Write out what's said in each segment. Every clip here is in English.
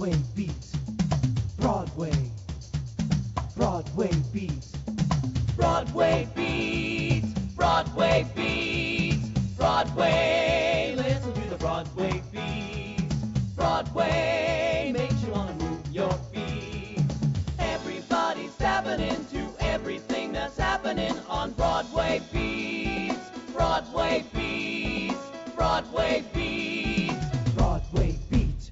Broadway beat. Broadway. Broadway beat. Broadway beat. Broadway beat. Broadway. Listen to the Broadway beat. Broadway makes you want to move your feet. Everybody's tapping into everything that's happening on Broadway beat. Broadway beat. Broadway beat. Broadway beat.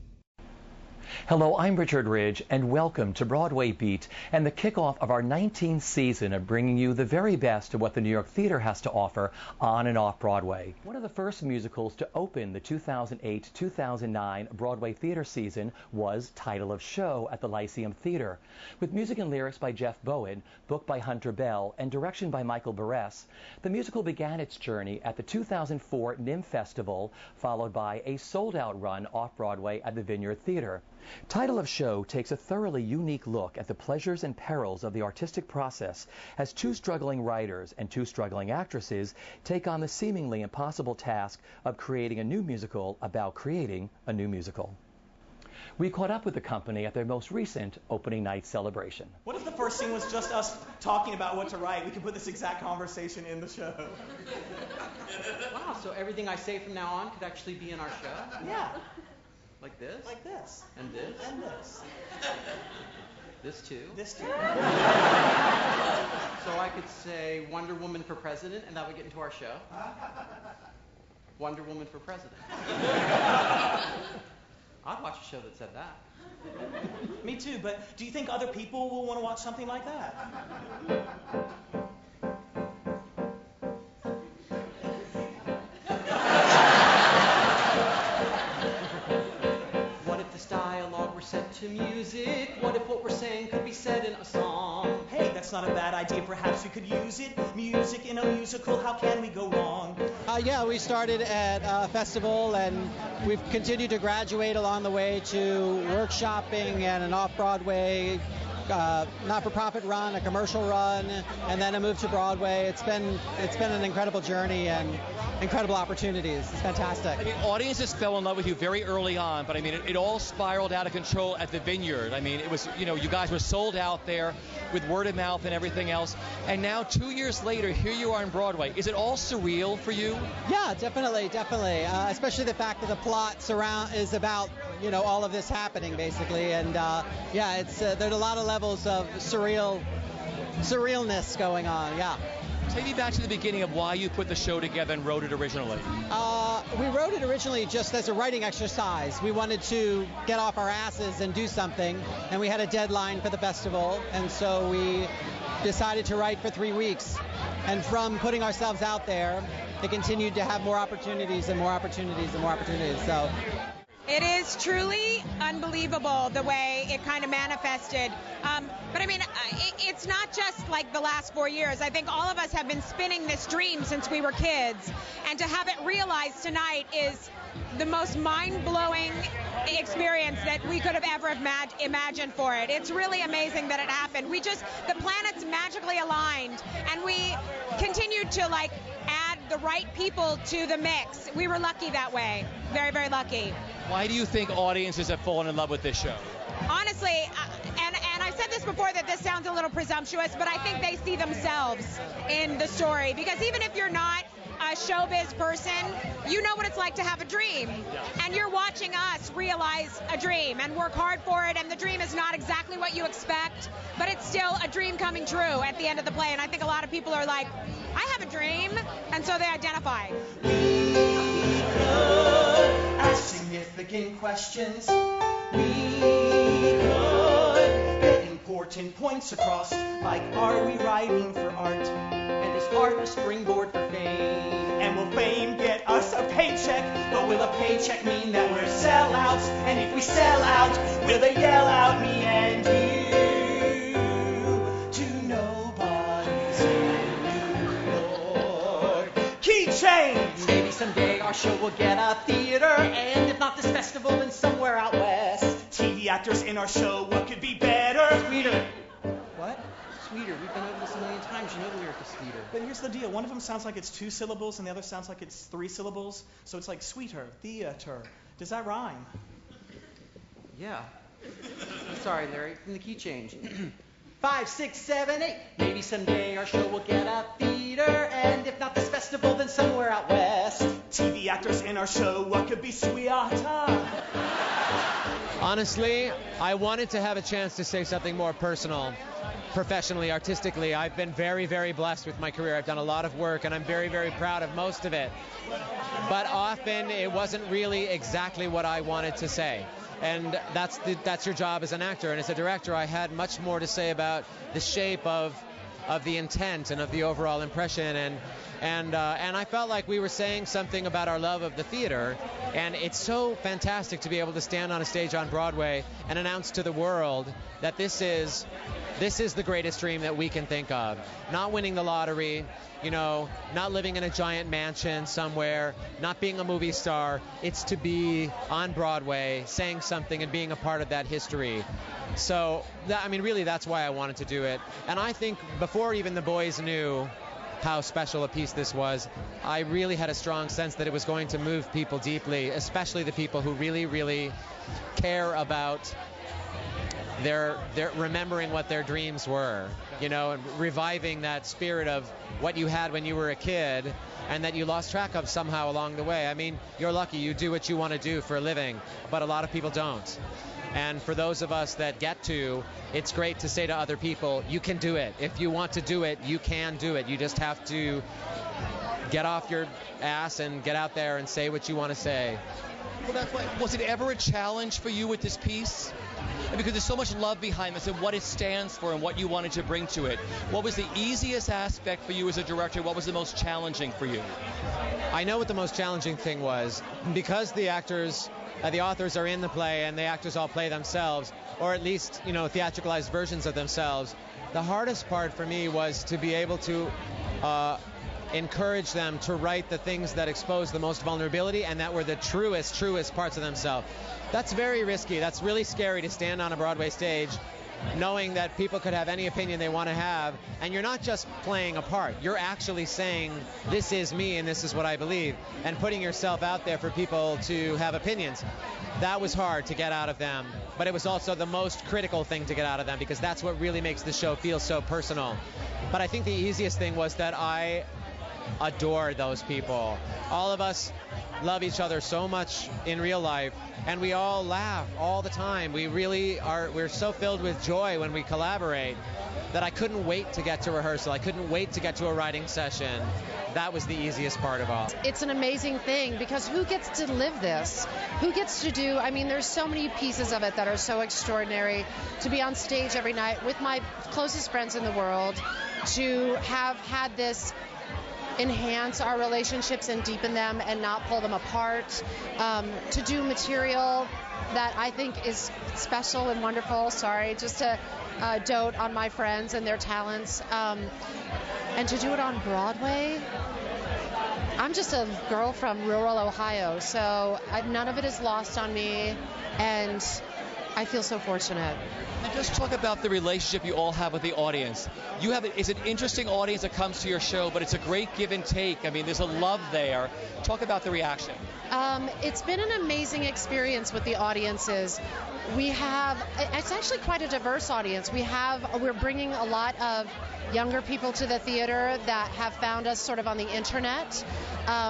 Hello, I'm Richard Ridge, and welcome to Broadway Beat and the kickoff of our 19th season of bringing you the very best of what the New York Theater has to offer on and off Broadway. One of the first musicals to open the 2008-2009 Broadway theater season was Title of Show at the Lyceum Theater. With music and lyrics by Jeff Bowen, book by Hunter Bell, and direction by Michael Barres, the musical began its journey at the 2004 NIMH Festival, followed by a sold-out run off-Broadway at the Vineyard Theater. Title of Show takes a thoroughly unique look at the pleasures and perils of the artistic process as two struggling writers and two struggling actresses take on the seemingly impossible task of creating a new musical about creating a new musical. We caught up with the company at their most recent opening night celebration. What if the first scene was just us talking about what to write? We could put this exact conversation in the show. Wow, so everything I say from now on could actually be in our show? Yeah. Like this? Like this. And this? And this. This too? This too. So I could say Wonder Woman for President, and that would get into our show. Wonder Woman for President. I'd watch a show that said that. Me too, but do you think other people will want to watch something like that? Set to music. What if what we're saying could be said in a song? Hey, that's not a bad idea. Perhaps we could use it. Music in a musical. How can we go wrong? Yeah, we started at a festival, and we've continued to graduate along the way to workshopping and an off-Broadway not-for-profit run, a commercial run, and then a move to Broadway. It's been an incredible journey and incredible opportunities. It's fantastic. I mean, audiences fell in love with you very early on, but I mean, it all spiraled out of control at the Vineyard. I mean, it was, you guys were sold out there with word of mouth and everything else. And now 2 years later, here you are on Broadway. Is it all surreal for you? Yeah, definitely. Especially the fact that the plot is about, all of this happening basically. And it's there's a lot of levels of surrealness going on. Yeah. Take me back to the beginning of why you put the show together and wrote it originally. We wrote it originally just as a writing exercise. We wanted to get off our asses and do something, and we had a deadline for the festival, and so we decided to write for 3 weeks. And from putting ourselves out there, it continued to have more opportunities and more opportunities and more opportunities. So. It is truly unbelievable the way it kind of manifested. But I mean, it's not just like the last 4 years. I think all of us have been spinning this dream since we were kids. And to have it realized tonight is the most mind-blowing experience that we could have ever imagined for it. It's really amazing that it happened. The planets magically aligned, and we continued to add the right people to the mix. We were lucky that way. Very, very lucky. Why do you think audiences have fallen in love with this show? Honestly, and I've said this before that this sounds a little presumptuous, but I think they see themselves in the story. Because even if you're not a showbiz person, you know what it's like to have a dream. And you're watching us realize a dream and work hard for it, and the dream is not exactly what you expect, but it's still a dream coming true at the end of the play. And I think a lot of people are like, I have a dream, and so they identify. We could ask significant questions. We could get important points across, like, are we writing for art? And is art a springboard for fame? And will fame get us a paycheck? But will a paycheck mean that we're sellouts? And if we sell out, will they yell out me and you to nobody's in New York? Key change! Maybe someday our show will get a theater, and if not this festival, then somewhere out west. TV actors in our show, what could be better? Sweeter. What? Sweeter. We've been over this a million times. You know the lyric is sweeter. But here's the deal. One of them sounds like it's 2 syllables, and the other sounds like it's 3 syllables. So it's like sweeter, theater. Does that rhyme? Yeah. Sorry, Larry, from the key change. 5, 6, 7, 8. Maybe someday our show will get a theater, and if not this festival, then somewhere out west. TV actors in our show, what could be sweeter? Honestly, I wanted to have a chance to say something more personal. Professionally, artistically, I've been very, very blessed with my career. I've done a lot of work, and I'm very, very proud of most of it. But often, it wasn't really exactly what I wanted to say. And that's your job as an actor. And as a director, I had much more to say about the shape of the intent and of the overall impression. And I felt like we were saying something about our love of the theater. And it's so fantastic to be able to stand on a stage on Broadway and announce to the world that this is the greatest dream that we can think of. Not winning the lottery, not living in a giant mansion somewhere, not being a movie star. It's to be on Broadway, saying something and being a part of that history. So, really that's why I wanted to do it. And I think before even the boys knew how special a piece this was, I really had a strong sense that it was going to move people deeply, especially the people who really, really care about their remembering what their dreams were, and reviving that spirit of what you had when you were a kid and that you lost track of somehow along the way. I mean, you're lucky you do what you want to do for a living, but a lot of people don't. And for those of us that get to, it's great to say to other people, you can do it. If you want to do it, you can do it. You just have to get off your ass and get out there and say what you want to say. Well, that's why. Was it ever a challenge for you with this piece? Because there's so much love behind this and what it stands for and what you wanted to bring to it. What was the easiest aspect for you as a director? What was the most challenging for you? I know what the most challenging thing was. Because the actors, the authors are in the play and the actors all play themselves, or at least, theatricalized versions of themselves, the hardest part for me was to be able to encourage them to write the things that expose the most vulnerability and that were the truest parts of themselves. That's very risky. That's really scary to stand on a Broadway stage knowing that people could have any opinion they want to have, and you're not just playing a part. You're actually saying, this is me and this is what I believe, and putting yourself out there for people to have opinions. That was hard to get out of them, but it was also the most critical thing to get out of them, because that's what really makes the show feel so personal. But I think the easiest thing was that I adore those people. All of us love each other so much in real life, and we all laugh all the time. We're so filled with joy when we collaborate that I couldn't wait to get to rehearsal. I couldn't wait to get to a writing session. That was the easiest part of all. It's an amazing thing, because who gets to live this? Who gets to do, there's so many pieces of it that are so extraordinary. To be on stage every night with my closest friends in the world, to have had this enhance our relationships and deepen them and not pull them apart, to do material that I think is special and wonderful, just to dote on my friends and their talents, and to do it on Broadway. I'm just a girl from rural Ohio, so none of it is lost on me, and I feel so fortunate. And just talk about the relationship you all have with the audience. It's an interesting audience that comes to your show, but it's a great give and take. There's a love there. Talk about the reaction. It's been an amazing experience with the audiences. It's actually quite a diverse audience. We're bringing a lot of younger people to the theater that have found us sort of on the internet.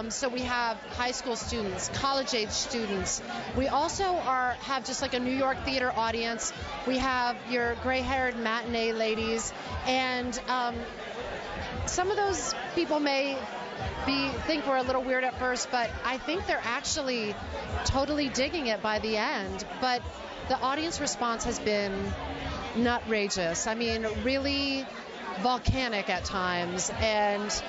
So we have high school students, college-age students. We also have just like a New York theater audience. We have your gray-haired matinee ladies, and some of those people may think we're a little weird at first, but I think they're actually totally digging it by the end. But the audience response has been nutrageous. Really volcanic at times, and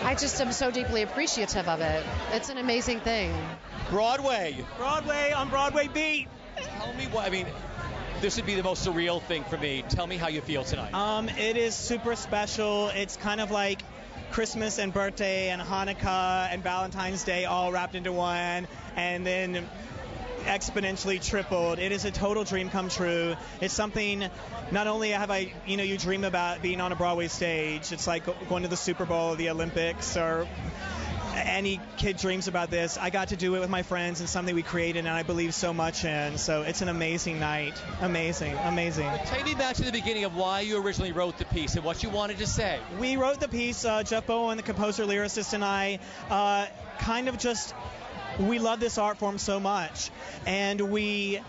I just am so deeply appreciative of it. It's an amazing thing. Broadway on Broadway Beat. Tell me what, this would be the most surreal thing for me. Tell me how you feel tonight. It is super special. It's kind of like Christmas and birthday and Hanukkah and Valentine's Day all wrapped into one, and then exponentially tripled. It is a total dream come true. It's something, not only have you dream about being on a Broadway stage. It's like going to the Super Bowl or the Olympics or any kid dreams about this. I got to do it with my friends and something we created and I believe so much in. So it's an amazing night. Amazing, amazing. Take me back to the beginning of why you originally wrote the piece and what you wanted to say. We wrote the piece, Jeff Bowen, the composer, lyricist, and I, kind of just, we love this art form so much. And we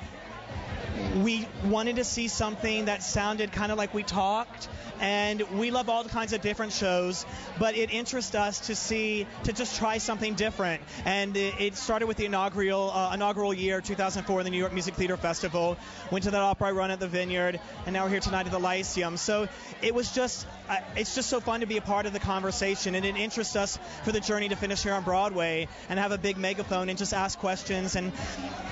wanted to see something that sounded kind of like we talked. And we love all kinds of different shows, but it interests us to just try something different. And it started with the inaugural year, 2004, the New York Music Theater Festival. Went to that opera run at the Vineyard, and now we're here tonight at the Lyceum. So it was just, it's just so fun to be a part of the conversation, and it interests us for the journey to finish here on Broadway and have a big megaphone and just ask questions and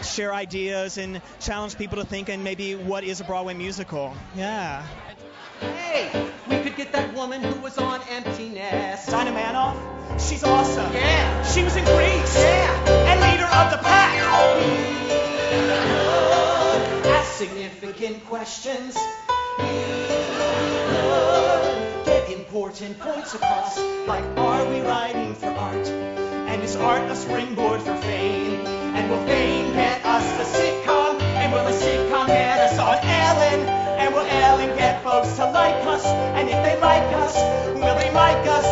share ideas and challenge people to think and maybe what is a Broadway musical. Yeah. Hey, we could get that woman who was on Empty Nest. Dinah Manoff? She's awesome. Yeah. She was in Greece. Yeah. And leader of the pack. Ask significant questions. Get important points across. Like, are we writing for art? And is art a springboard for fame? And will fame get us the sitcom? And will the sitcom get us on Ellen? And will Ellen get folks to like us? And if they like us, will they like us